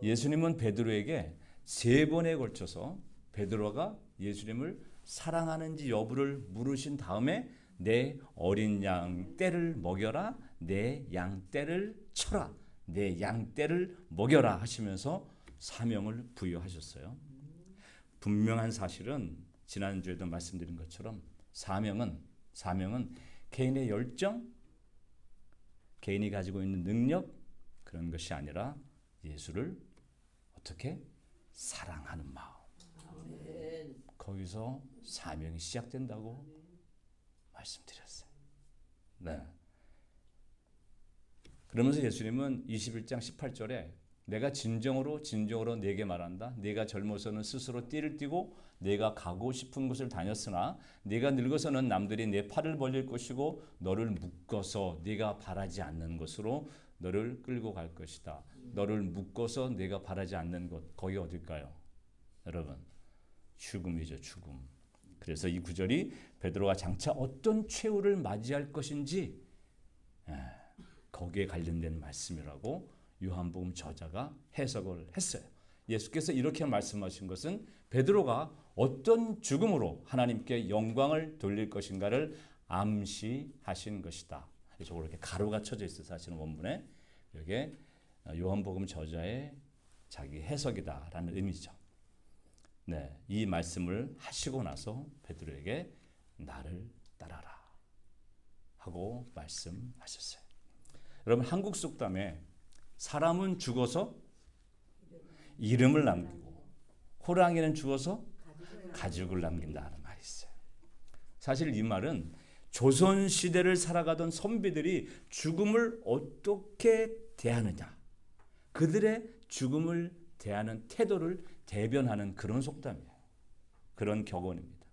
예수님은 베드로에게 3번에 걸쳐서 베드로가 예수님을 사랑하는지 여부를 물으신 다음에 내 어린 양 떼를 먹여라, 내 양 떼를 쳐라, 내 양 떼를 먹여라 하시면서 사명을 부여하셨어요. 분명한 사실은 지난주에도 말씀드린 것처럼 사명은 개인의 열정, 개인이 가지고 있는 능력 그런 것이 아니라 예수를 어떻게 사랑하는 마음. 거기서 사명이 시작된다고 말씀드렸어요. 네. 그러면서 예수님은 21장 18절에 내가 진정으로 네게 말한다. 네가 젊어서는 스스로 띠를 띠고 네가 가고 싶은 곳을 다녔으나 네가 늙어서는 남들이 내 팔을 벌릴 것이고 너를 묶어서 네가 바라지 않는 곳으로 너를 끌고 갈 것이다. 너를 묶어서 네가 바라지 않는 곳, 거기 어딜까요? 여러분, 죽음이죠, 죽음. 그래서 이 구절이 베드로가 장차 어떤 최후를 맞이할 것인지 거기에 관련된 말씀이라고 요한복음 저자가 해석을 했어요. 예수께서 이렇게 말씀하신 것은 베드로가 어떤 죽음으로 하나님께 영광을 돌릴 것인가를 암시하신 것이다. 저거 이렇게 가로가 쳐져 있어요. 사실은 원문에 이게 요한복음 저자의 자기 해석이다라는 의미죠. 네, 이 말씀을 하시고 나서 베드로에게 나를 따라라 하고 말씀하셨어요. 여러분, 한국 속담에 사람은 죽어서 이름을 남기고 호랑이는 죽어서 가죽을 남긴다는 말이 있어요. 사실 이 말은 조선시대를 살아가던 선비들이 죽음을 어떻게 대하느냐, 그들의 죽음을 대하는 태도를 대변하는 그런 속담이에요. 그런 격언입니다.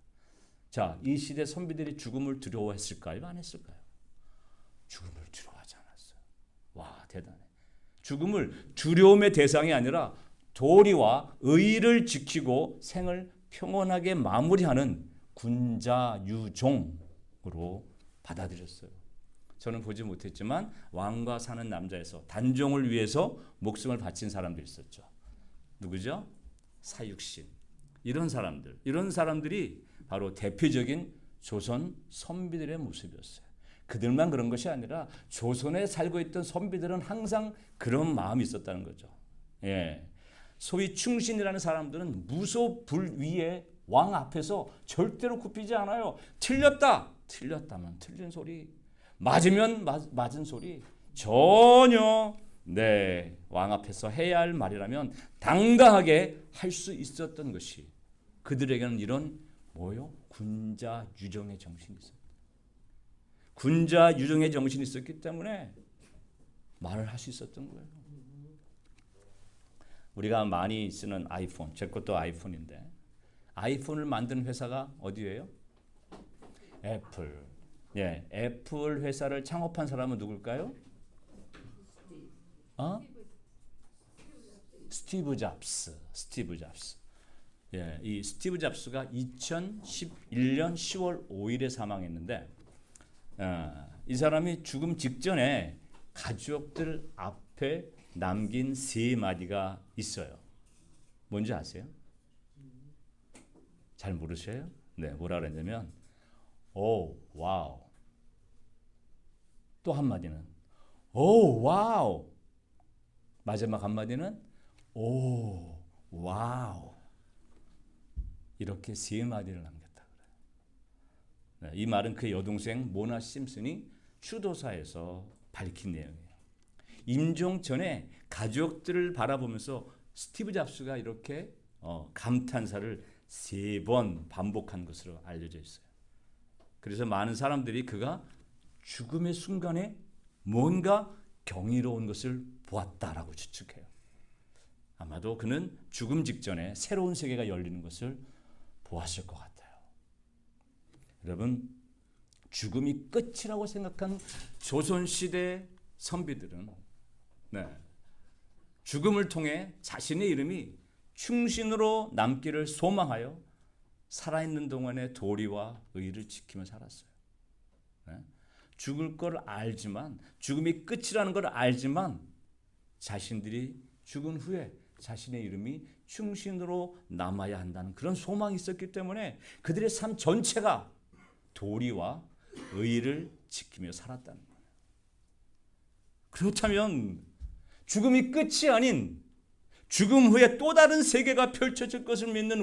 자, 이 시대 선비들이 죽음을 두려워했을까요? 안 했을까요? 죽음을 두려워하지 않았어요. 와, 대단해. 죽음을 두려움의 대상이 아니라 도리와 의의를 지키고 생을 평온하게 마무리하는 군자유종으로 받아들였어요. 저는 보지 못했지만 왕과 사는 남자에서 단종을 위해서 목숨을 바친 사람도 있었죠. 누구죠? 사육신. 이런 사람들이 바로 대표적인 조선 선비들의 모습이었어요. 그들만 그런 것이 아니라 조선에 살고 있던 선비들은 항상 그런 마음이 있었다는 거죠. 예. 소위 충신이라는 사람들은 무소불 위에 왕 앞에서 절대로 굽히지 않아요. 틀렸다면 틀린 소리, 맞으면 맞은 소리, 전혀 왕 앞에서 해야 할 말이라면 당당하게 할 수 있었던 것이 그들에게는 이런 군자유정의 정신이 있었다. 군자유정의 정신이 있었기 때문에 말을 할 수 있었던 거예요. 우리가 많이 쓰는 아이폰, 제 것도 아이폰인데 아이폰을 만든 회사가 어디예요? 애플. 예, 애플 회사를 창업한 사람은 누굴까요? 스티브 잡스. 예, 이 스티브 잡스가 2011년 10월 5일에 사망했는데 이 사람이 죽음 직전에 가족들 앞에 남긴 3마디가 있어요. 뭔지 아세요? 잘 모르셔요? 네, 뭐라 그랬냐면 오, 와우. 또 한마디는 오, 와우. 마지막 한마디는 오, 와우. 이렇게 3마디를 남겼다 그래요. 네, 이 말은 그의 여동생 모나 심슨이 추도사에서 밝힌 내용이에요. 임종 전에 가족들을 바라보면서 스티브 잡스가 이렇게 감탄사를 3번 반복한 것으로 알려져 있어요. 그래서 많은 사람들이 그가 죽음의 순간에 뭔가 경이로운 것을 보았다라고 추측해요. 아마도 그는 죽음 직전에 새로운 세계가 열리는 것을 보았을 것 같아요. 여러분, 죽음이 끝이라고 생각한 조선시대 선비들은 죽음을 통해 자신의 이름이 충신으로 남기를 소망하여 살아있는 동안의 도리와 의의를 지키며 살았어요. 죽을 걸 알지만, 죽음이 끝이라는 걸 알지만 자신들이 죽은 후에 자신의 이름이 충신으로 남아야 한다는 그런 소망이 있었기 때문에 그들의 삶 전체가 도리와 의를 지키며 살았다는 거예요. 그렇다면 죽음이 끝이 아닌 죽음 후에 또 다른 세계가 펼쳐질 것을 믿는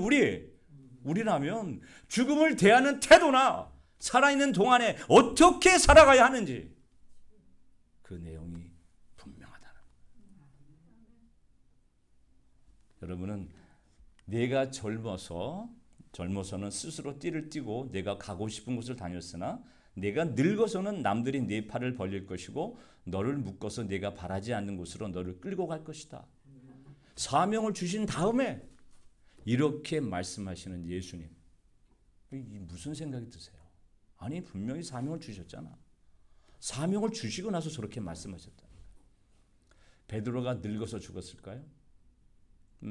우리라면 죽음을 대하는 태도나 살아있는 동안에 어떻게 살아가야 하는지 그 내용이 분명하다는 거예요. 여러분은 내가 젊어서는 스스로 띠를 띠고 내가 가고 싶은 곳을 다녔으나 내가 늙어서는 남들이 네 팔을 벌릴 것이고 너를 묶어서 내가 바라지 않는 곳으로 너를 끌고 갈 것이다. 사명을 주신 다음에 이렇게 말씀하시는 예수님, 무슨 생각이 드세요? 아니 분명히 사명을 주셨잖아. 사명을 주시고 나서 저렇게 말씀하셨다. 베드로가 늙어서 죽었을까요?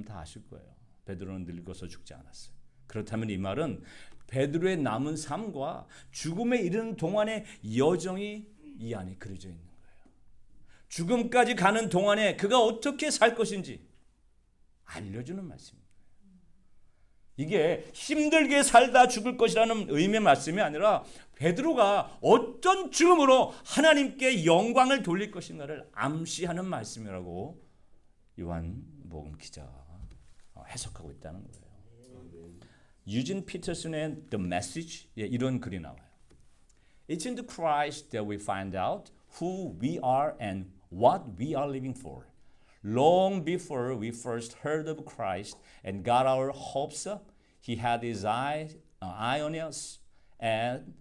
다 아실 거예요. 베드로는 늙어서 죽지 않았어요. 그렇다면 이 말은 베드로의 남은 삶과 죽음에 이르는 동안의 여정이 이 안에 그려져 있는 거예요. 죽음까지 가는 동안에 그가 어떻게 살 것인지 알려주는 말씀입니다. 이게 힘들게 살다 죽을 것이라는 의미의 말씀이 아니라 베드로가 어떤 죽음으로 하나님께 영광을 돌릴 것인가를 암시하는 말씀이라고 요한복음 기자가 해석하고 있다는 거예요. 유진 피터슨의 The Message 이런 글이 나와요. It's in the Christ that we find out who we are and what we are living for. Long before we first heard of Christ and got our hopes up, He had His eye on us and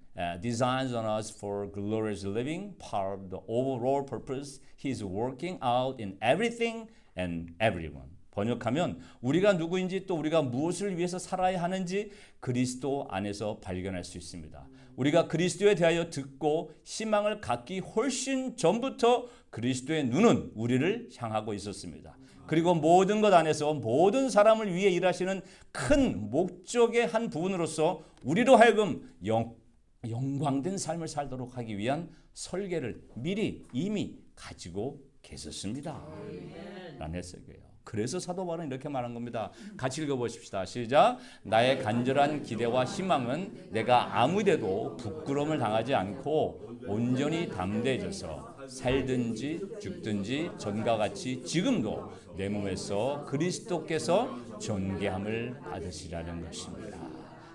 designs on us for glorious living, part of the overall purpose He's working out in everything and everyone. 번역하면 우리가 누구인지 또 우리가 무엇을 위해서 살아야 하는지 그리스도 안에서 발견할 수 있습니다. 우리가 그리스도에 대하여 듣고 희망을 갖기 훨씬 전부터 그리스도의 눈은 우리를 향하고 있었습니다. 그리고 모든 것 안에서 모든 사람을 위해 일하시는 큰 목적의 한 부분으로서 우리로 하여금 영광된 삶을 살도록 하기 위한 설계를 미리 이미 가지고 계셨습니다. 라는 해석이에요. 그래서 사도 바울은 이렇게 말한 겁니다. 같이 읽어보십시다. 시작. 나의 간절한 기대와 희망은 내가 아무데도 부끄러움을 당하지 않고 온전히 담대해져서 살든지 죽든지 전과 같이 지금도 내 몸에서 그리스도께서 존귀함을 받으시라는 것입니다.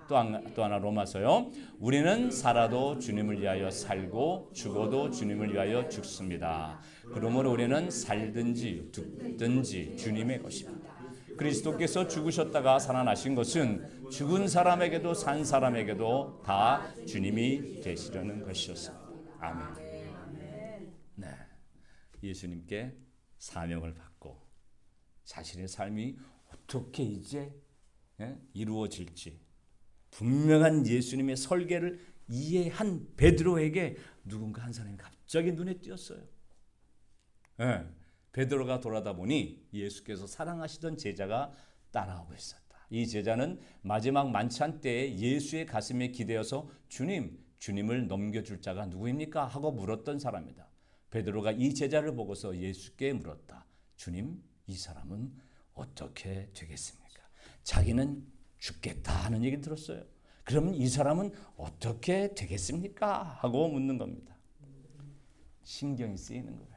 또 하나 로마서요. 우리는 살아도 주님을 위하여 살고 죽어도 주님을 위하여 죽습니다. 그러므로 우리는 살든지 죽든지 주님의 것입니다. 그리스도께서 죽으셨다가 살아나신 것은 죽은 사람에게도 산 사람에게도 다 주님이 되시려는 것이었습니다. 아멘. 네, 예수님께 사명을 받고 자신의 삶이 어떻게 이제 이루어질지 분명한 예수님의 설계를 이해한 베드로에게 누군가 한 사람이 갑자기 눈에 띄었어요. 네, 베드로가 돌아다 보니 예수께서 사랑하시던 제자가 따라오고 있었다. 이 제자는 마지막 만찬 때에 예수의 가슴에 기대어서 주님을 넘겨줄 자가 누구입니까? 하고 물었던 사람이다. 베드로가 이 제자를 보고서 예수께 물었다. 주님, 이 사람은 어떻게 되겠습니까? 자기는 죽겠다 하는 얘기 들었어요. 그러면 이 사람은 어떻게 되겠습니까? 하고 묻는 겁니다. 신경이 쓰이는 거예요.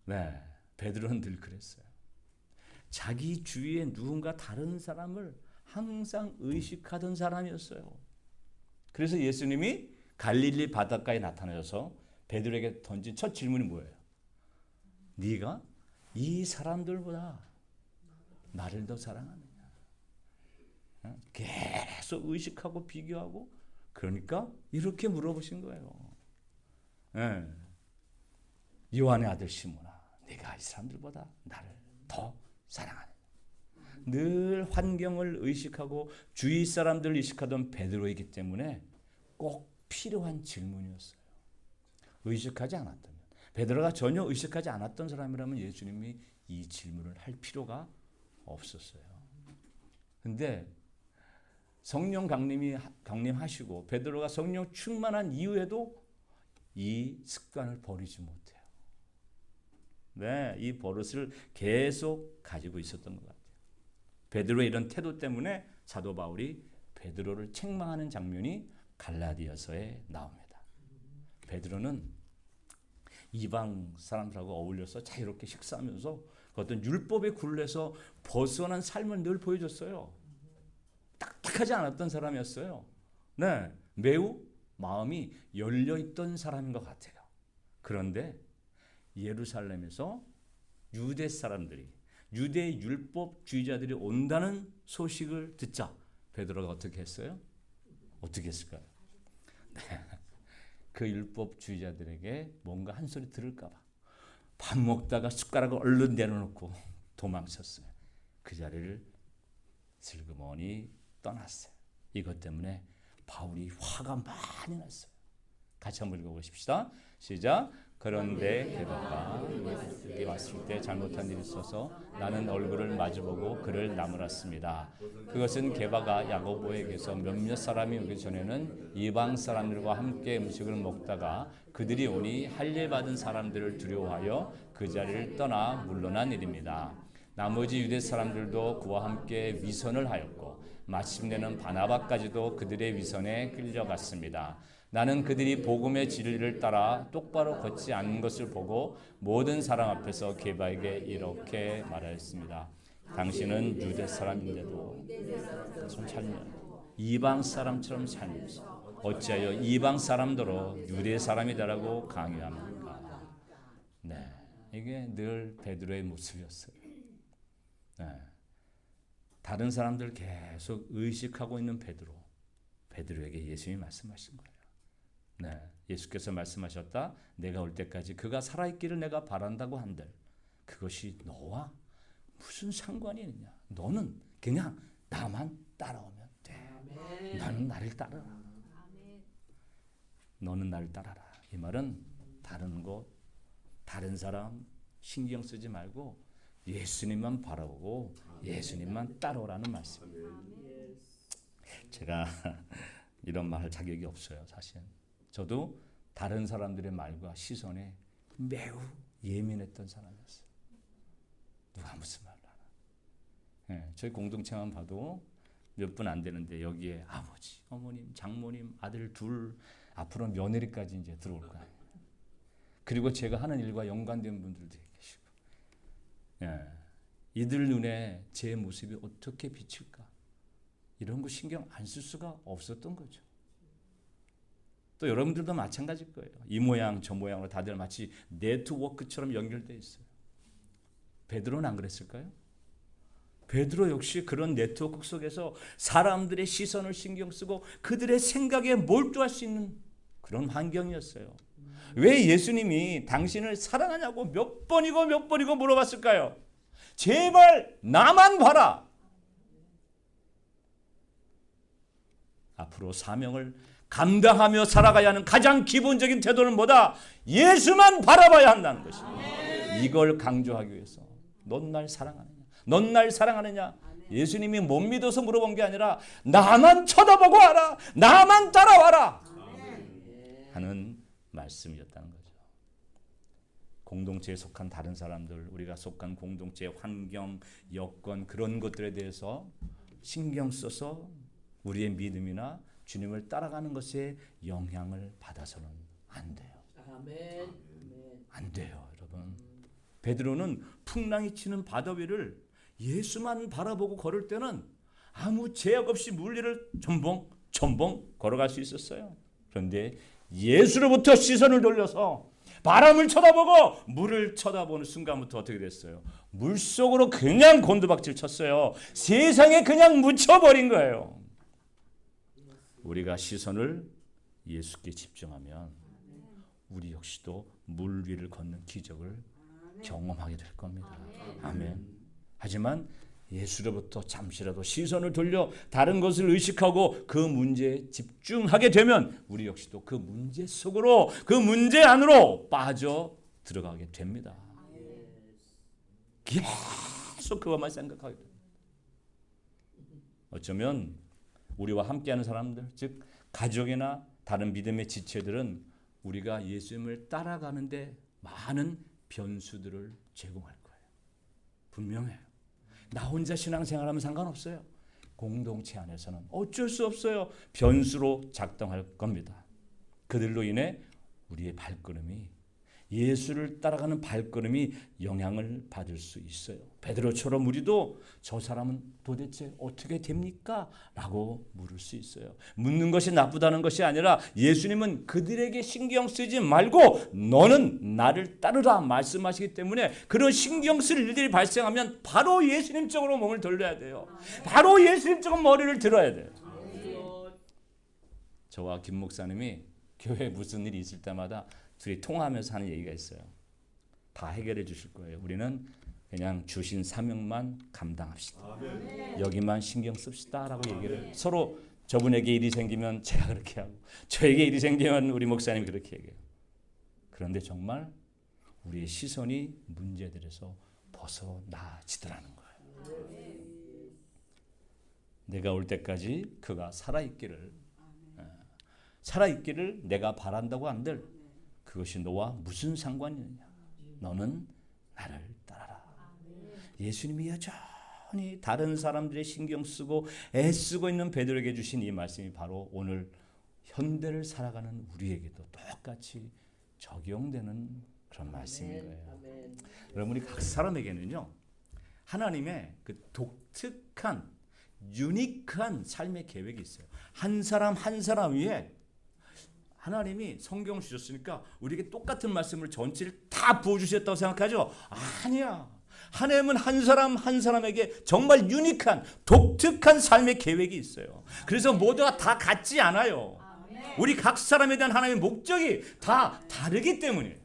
네, 베드로는 늘 그랬어요. 자기 주위에 누군가 다른 사람을 항상 의식하던 사람이었어요. 그래서 예수님이 갈릴리 바닷가에 나타나셔서 베드로에게 던진 첫 질문이 뭐예요? 네가 이 사람들보다 나를 더 사랑하느냐? 계속 의식하고 비교하고 그러니까 이렇게 물어보신 거예요. 네. 요한의 아들 시몬아, 네가 이 사람들보다 나를 더 사랑하느냐? 늘 환경을 의식하고 주위 사람들을 의식하던 베드로이기 때문에 꼭 필요한 질문이었어요. 의식하지 않았다면, 베드로가 전혀 의식하지 않았던 사람이라면 예수님이 이 질문을 할 필요가 없었어요. 근데 성령 강림하시고 베드로가 성령 충만한 이후에도 이 습관을 버리지 못해요. 네, 이 버릇을 계속 가지고 있었던 것 같아요. 베드로의 이런 태도 때문에 사도 바울이 베드로를 책망하는 장면이 갈라디아서에 나옵니다. 베드로는 이방 사람들하고 어울려서 자유롭게 식사하면서 어떤 율법의 굴레에서 벗어난 삶을 늘 보여줬어요. 딱딱하지 않았던 사람이었어요. 네, 매우 마음이 열려있던 사람인 것 같아요. 그런데 예루살렘에서 유대 사람들이, 유대 율법주의자들이 온다는 소식을 듣자 베드로가 어떻게 했어요? 어떻게 했을까요? 네. 그 율법주의자들에게 뭔가 한 소리 들을까 봐 밥 먹다가 숟가락을 얼른 내려놓고 도망쳤어요. 그 자리를 슬그머니 떠났어요. 이것 때문에 바울이 화가 많이 났어요. 같이 한번 읽어보십시다. 시작. 그런데 게다가 예수께 왔을 때 잘못한 일이 있어서 나는 얼굴을 마주보고 그를 나무랐습니다. 그것은 게바가 야고보에게서 몇몇 사람이 오기 전에는 이방 사람들과 함께 음식을 먹다가 그들이 오니 할례 받은 사람들을 두려워하여 그 자리를 떠나 물러난 일입니다. 나머지 유대 사람들도 그와 함께 위선을 하였고 마침내는 바나바까지도 그들의 위선에 끌려갔습니다. 나는 그들이 복음의 진리를 따라 똑바로 걷지 않는 것을 보고 모든 사람 앞에서 게바에게 이렇게 말하였습니다. 당신은 유대 사람인데도 좀 살면 이방 사람처럼 살면서 어찌하여 이방 사람더러 유대 사람이다라고 강요합니까? 네, 이게 늘 베드로의 모습이었어요. 네. 다른 사람들 계속 의식하고 있는 베드로에게 예수님이 말씀하신 거예요. 네, 예수께서 말씀하셨다. 내가 올 때까지 그가 살아있기를 내가 바란다고 한들 그것이 너와 무슨 상관이 있느냐. 너는 그냥 나만 따라오면 돼. 아멘. 너는 나를 따라라. 아멘. 너는 나를 따라라. 이 말은 다른 것, 다른 사람 신경 쓰지 말고 예수님만 바라보고 예수님만 따라오라는 말씀이에요. 제가 이런 말 할 자격이 없어요. 사실 저도 다른 사람들의 말과 시선에 매우 예민했던 사람이었어요. 누가 무슨 말을 하나. 네, 저희 공동체만 봐도 몇 분 안 되는데 여기에 아버지, 어머님, 장모님, 아들 둘, 앞으로 며느리까지 이제 들어올 거예요. 그리고 제가 하는 일과 연관된 분들도 계시고, 예, 이들 눈에 제 모습이 어떻게 비칠까? 이런 거 신경 안 쓸 수가 없었던 거죠. 또 여러분들도 마찬가지일 거예요. 이 모양 저 모양으로 다들 마치 네트워크처럼 연결되어 있어요. 베드로는 안 그랬을까요? 베드로 역시 그런 네트워크 속에서 사람들의 시선을 신경 쓰고 그들의 생각에 몰두할 수 있는 그런 환경이었어요. 왜 예수님이 당신을 사랑하냐고 몇 번이고 물어봤을까요? 제발 나만 봐라. 앞으로 사명을 감당하며 살아가야 하는 가장 기본적인 태도는 뭐다? 예수만 바라봐야 한다는 것입니다. 이걸 강조하기 위해서 넌 날 사랑하느냐? 넌 날 사랑하느냐? 예수님이 못 믿어서 물어본 게 아니라 나만 쳐다보고 와라. 나만 따라와라. 하는 말씀이었다는 거죠. 공동체에 속한 다른 사람들, 우리가 속한 공동체의 환경, 여건 그런 것들에 대해서 신경 써서 우리의 믿음이나 주님을 따라가는 것에 영향을 받아서는 안 돼요. 아멘. 안 돼요, 여러분. 베드로는 풍랑이 치는 바다 위를 예수만 바라보고 걸을 때는 아무 제약 없이 물리를 첨벙 걸어갈 수 있었어요. 그런데 예수로부터 시선을 돌려서 바람을 쳐다보고 물을 쳐다보는 순간부터 어떻게 됐어요? 물속으로 그냥 곤두박질 쳤어요. 세상에 그냥 묻혀버린 거예요. 우리가 시선을 예수께 집중하면 우리 역시도 물 위를 걷는 기적을 경험하게 될 겁니다. 아멘. 하지만 예수로부터 잠시라도 시선을 돌려 다른 것을 의식하고 그 문제에 집중하게 되면 우리 역시도 그 문제 속으로, 그 문제 안으로 빠져 들어가게 됩니다. 계속 그것만 생각하게 됩니다. 어쩌면 우리와 함께하는 사람들, 즉 가족이나 다른 믿음의 지체들은 우리가 예수님을 따라가는데 많은 변수들을 제공할 거예요. 분명해요. 나 혼자 신앙생활하면 상관없어요. 공동체 안에서는 어쩔 수 없어요. 변수로 작동할 겁니다. 그들로 인해 우리의 발걸음이, 예수를 따라가는 발걸음이 영향을 받을 수 있어요. 베드로처럼 우리도 저 사람은 도대체 어떻게 됩니까? 라고 물을 수 있어요. 묻는 것이 나쁘다는 것이 아니라 예수님은 그들에게 신경 쓰지 말고 너는 나를 따르라 말씀하시기 때문에 그런 신경 쓸 일들이 발생하면 바로 예수님 쪽으로 몸을 돌려야 돼요. 바로 예수님 쪽으로 머리를 들어야 돼요. 저와 김 목사님이 교회에 무슨 일이 있을 때마다 둘이 통화하면서 하는 얘기가 있어요. 다 해결해 주실 거예요. 우리는 그냥 주신 사명만 감당합시다. 여기만 신경 씁시다 라고 얘기를 서로, 저분에게 일이 생기면 제가 그렇게 하고 저에게 일이 생기면 우리 목사님이 그렇게 얘기해요. 그런데 정말 우리의 시선이 문제들에서 벗어나지더라는 거예요. 내가 올 때까지 그가 살아있기를 내가 바란다고 한들 그것이 너와 무슨 상관이냐. 너는 나를 따라라. 예수님이 여전히 다른 사람들의 신경 쓰고 애쓰고 있는 베드로에게 주신 이 말씀이 바로 오늘 현대를 살아가는 우리에게도 똑같이 적용되는 그런 말씀인 거예요. 여러분, 우리 각 사람에게는요, 하나님의 그 독특한 유니크한 삶의 계획이 있어요. 한 사람 한 사람 위에 하나님이 성경을 주셨으니까 우리에게 똑같은 말씀을 전체를 다 부어주셨다고 생각하죠? 아니야. 하나님은 한 사람 한 사람에게 정말 유니크한 독특한 삶의 계획이 있어요. 그래서 모두가 다 같지 않아요. 우리 각 사람에 대한 하나님의 목적이 다 다르기 때문이에요.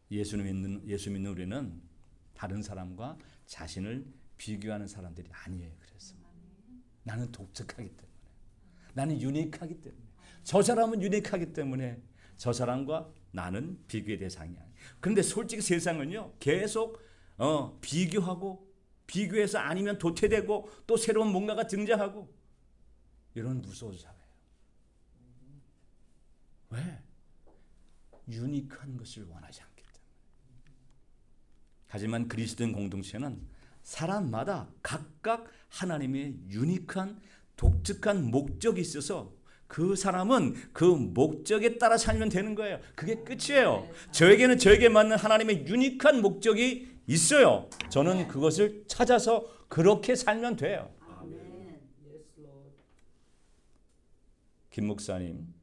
예수 믿는 우리는 다른 사람과 자신을 비교하는 사람들이 아니에요. 그래서 나는 독특하기 때문에, 나는 유니크하기 때문에, 저 사람은 유니크하기 때문에 저 사람과 나는 비교의 대상이 아니에요. 그런데 솔직히 세상은요, 계속 비교하고 비교해서 아니면 도태되고 또 새로운 뭔가가 등장하고 이런 무서운 사회예요. 왜? 유니크한 것을 원하지 않기 때문에. 하지만 그리스도인 공동체는 사람마다 각각 하나님의 유니크한 독특한 목적이 있어서 그 사람은 그 목적에 따라 살면 되는 거예요. 그게 끝이에요. 저에게는 저에게 맞는 하나님의 유니크한 목적이 있어요. 저는 그것을 찾아서 그렇게 살면 돼요. 김 목사님,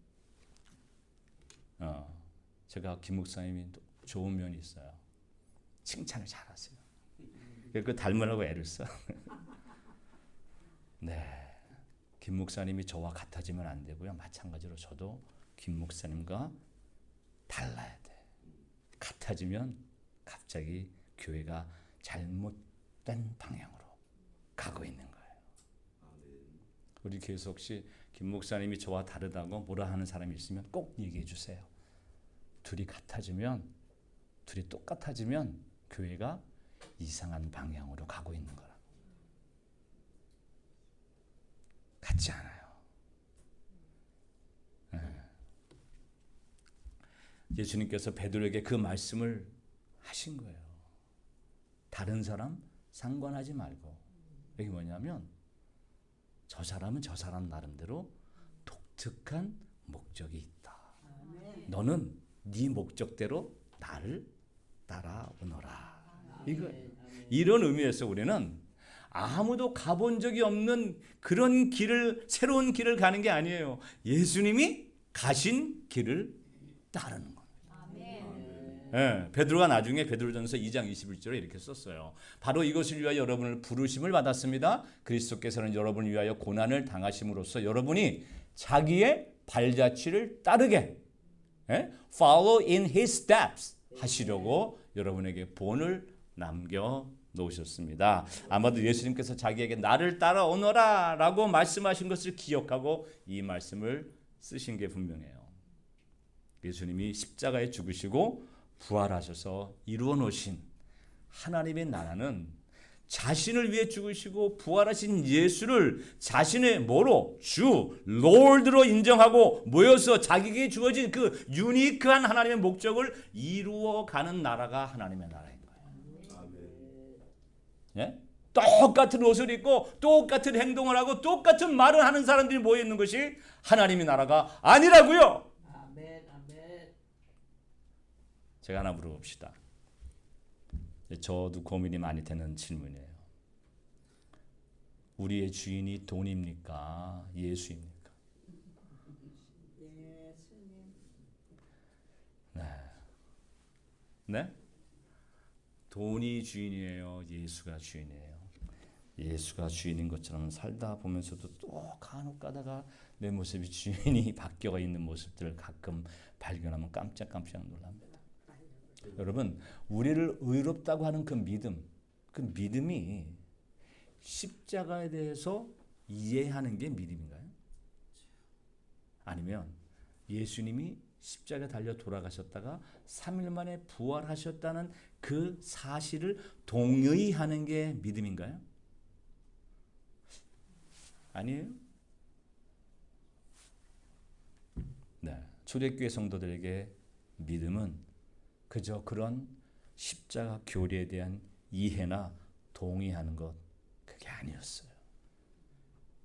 제가 김 목사님이 좋은 면이 있어요. 칭찬을 잘하세요. 그 닮으라고 애를 써. 네, 김 목사님이 저와 같아지면 안 되고요. 마찬가지로 저도 김 목사님과 달라야 돼. 같아지면 갑자기 교회가 잘못된 방향으로 가고 있는 거예요. 우리 교회에서 혹시 김 목사님이 저와 다르다고 뭐라 하는 사람이 있으면 꼭 얘기해 주세요. 둘이 같아지면, 둘이 똑같아지면 교회가 이상한 방향으로 가고 있는 거라. 같지 않아요. 예수님께서 베드로에게 그 말씀을 하신 거예요. 다른 사람 상관하지 말고. 이게 뭐냐면 저 사람은 저 사람 나름대로 독특한 목적이 있다. 너는 네 목적대로 나를 따라오너라. 이거 이런 의미에서 우리는 아무도 가본 적이 없는 그런 길을, 새로운 길을 가는 게 아니에요. 예수님이 가신 길을 따르는 겁니다. 네, 베드로가 나중에 베드로전서 2장 21절에 이렇게 썼어요. 바로 이것을 위하여 여러분을 부르심을 받았습니다. 그리스도께서는 여러분을 위하여 고난을 당하심으로써 여러분이 자기의 발자취를 따르게 follow in his steps 하시려고 여러분에게 본을 남겨 놓으셨습니다. 아마도 예수님께서 자기에게 나를 따라오너라 라고 말씀하신 것을 기억하고 이 말씀을 쓰신 게 분명해요. 예수님이 십자가에 죽으시고 부활하셔서 이루어 놓으신 하나님의 나라는 자신을 위해 죽으시고 부활하신 예수를 자신의 뭐로? 주, 롤드로 인정하고 모여서 자기에게 주어진 그 유니크한 하나님의 목적을 이루어가는 나라가 하나님의 나라인 거예요. 예? 똑같은 옷을 입고 똑같은 행동을 하고 똑같은 말을 하는 사람들이 모여 있는 것이 하나님의 나라가 아니라고요. 아멘, 아멘. 제가 하나 물어봅시다. 저도 고민이 많이 되는 질문이에요. 우리의 주인이 돈입니까? 예수입니까? 예수님. 네. 네? 돈이 주인이에요? 예수가 주인이에요? 예수가 주인인 것처럼 살다 보면서도 또 간혹 가다가 내 모습이 주인이 바뀌어 있는 모습들을 가끔 발견하면 깜짝깜짝 놀랍니다. 여러분, 우리를 의롭다고 하는 그 믿음이 십자가에 대해서 이해하는 게 믿음인가요? 아니면 예수님이 십자가에 달려 돌아가셨다가 3일 만에 부활하셨다는 그 사실을 동의하는 게 믿음인가요? 아니에요? 네, 초대교회 성도들에게 믿음은 그저 그런 십자가 교리에 대한 이해나 동의하는 것, 그게 아니었어요.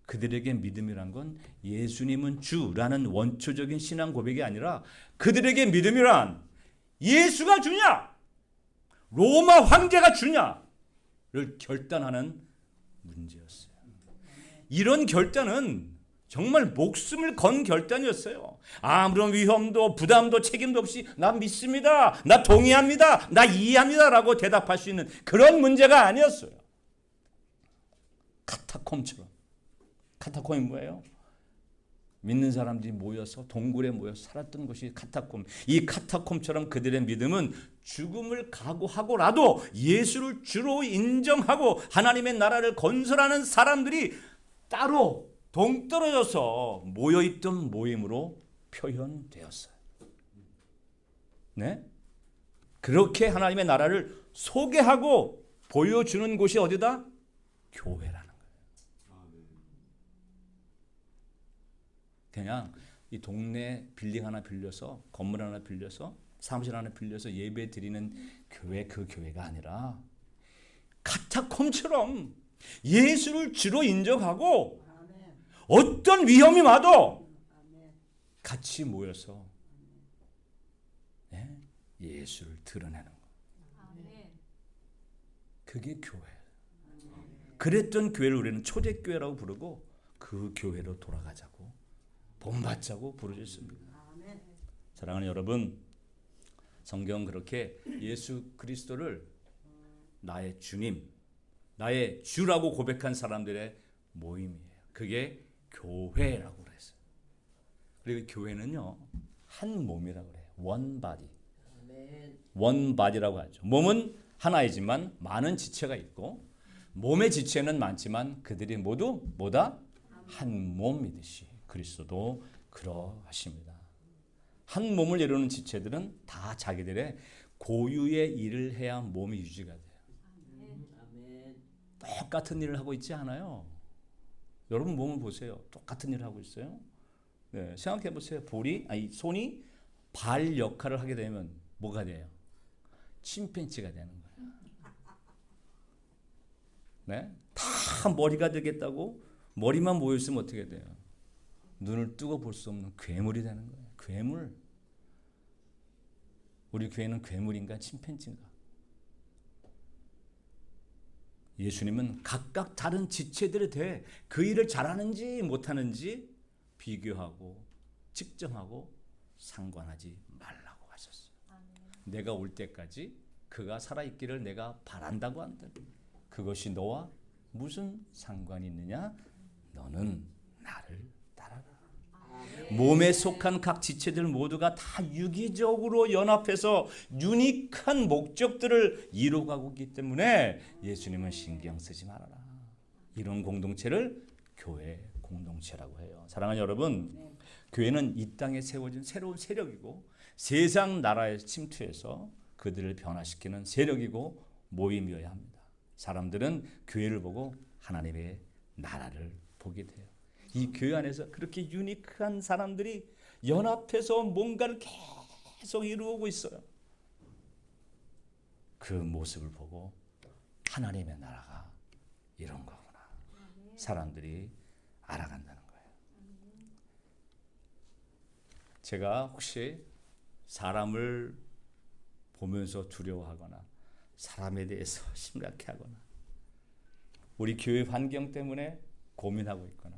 그들에게 믿음이란 건 예수님은 주라는 원초적인 신앙 고백이 아니라 그들에게 믿음이란 예수가 주냐, 로마 황제가 주냐를 결단하는 문제였어요. 이런 결단은 정말 목숨을 건 결단이었어요. 아무런 위험도 부담도 책임도 없이 나 믿습니다, 나 동의합니다, 나 이해합니다 라고 대답할 수 있는 그런 문제가 아니었어요. 카타콤처럼. 카타콤이 뭐예요? 믿는 사람들이 모여서 동굴에 모여서 살았던 곳이 카타콤. 이 카타콤처럼 그들의 믿음은 죽음을 각오하고라도 예수를 주로 인정하고 하나님의 나라를 건설하는 사람들이 따로 동떨어져서 모여있던 모임으로 표현되었어요. 네? 그렇게 하나님의 나라를 소개하고 보여주는 곳이 어디다? 교회라는 거예요. 그냥 이 동네 빌딩 하나 빌려서 건물 하나 빌려서 사무실 하나 빌려서 예배 드리는 교회, 그 교회가 아니라 카타콤처럼 예수를 주로 인정하고 어떤 위험이 와도 같이 모여서 예수를 드러내는 거. 그게 교회예요. 그랬던 교회를 우리는 초대교회라고 부르고 그 교회로 돌아가자고 본받자고 부르셨습니다. 사랑하는 여러분, 성경은 그렇게 예수 그리스도를 나의 주님, 나의 주라고 고백한 사람들의 모임이에요. 그게 교회라고 그랬어요. 그리고 교회는요, 한 몸이라고 그래요. one body. one body라고 하죠. 몸은 하나이지만 많은 지체가 있고 몸의 지체는 많지만 그들이 모두 뭐다? 한 몸이듯이 그리스도도 그러하십니다. 한 몸을 이루는 지체들은 다 자기들의 고유의 일을 해야 몸이 유지가 돼요. 똑같은 일을 하고 있지 않아요. 여러분 몸을 보세요. 똑같은 일을 하고 있어요. 네, 생각해 보세요. 손이 발 역할을 하게 되면 뭐가 돼요? 침팬지가 되는 거예요. 네? 다 머리가 되겠다고 머리만 모여 있으면 어떻게 돼요? 눈을 뜨고 볼 수 없는 괴물이 되는 거예요. 괴물. 우리 교회는 괴물인가 침팬지인가? 예수님은 각각 다른 지체들에 대해 그 일을 잘하는지 못하는지 비교하고 측정하고 상관하지 말라고 하셨어요. 내가 올 때까지 그가 살아있기를 내가 바란다고 한다. 그것이 너와 무슨 상관이 있느냐? 너는 나를 따라라. 몸에 속한 각 지체들 모두가 다 유기적으로 연합해서 유니크한 목적들을 이루어가고 있기 때문에 예수님은 신경 쓰지 말아라. 이런 공동체를 교회 공동체라고 해요. 사랑하는 여러분, 교회는 이 땅에 세워진 새로운 세력이고 세상 나라에 침투해서 그들을 변화시키는 세력이고 모임이어야 합니다. 사람들은 교회를 보고 하나님의 나라를 보게 돼요. 이 교회 안에서 그렇게 유니크한 사람들이 연합해서 뭔가를 계속 이루고 있어요. 그 모습을 보고 하나님의 나라가 이런 거구나. 사람들이 알아간다는 거예요. 제가 혹시 사람을 보면서 두려워하거나 사람에 대해서 심각해하거나 우리 교회 환경 때문에 고민하고 있거나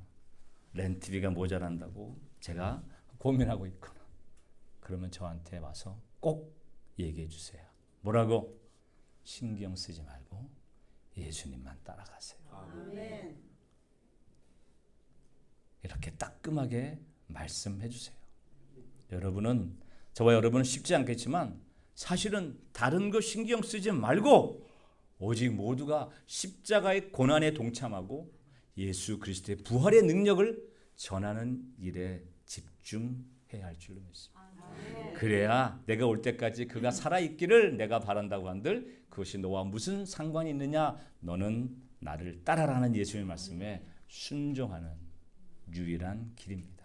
렌트비가 모자란다고 제가 고민하고 있거나 그러면 저한테 와서 꼭 얘기해 주세요. 뭐라고? 신경 쓰지 말고 예수님만 따라가세요. 아멘. 이렇게 따끔하게 말씀해 주세요. 여러분은 저와 여러분은 쉽지 않겠지만 사실은 다른 거 신경 쓰지 말고 오직 모두가 십자가의 고난에 동참하고 예수 그리스도의 부활의 능력을 전하는 일에 집중해야 할 줄로 믿습니다. 그래야 내가 올 때까지 그가 살아있기를 내가 바란다고 한들 그것이 너와 무슨 상관이 있느냐? 너는 나를 따라라는 예수님의 말씀에 순종하는 유일한 길입니다.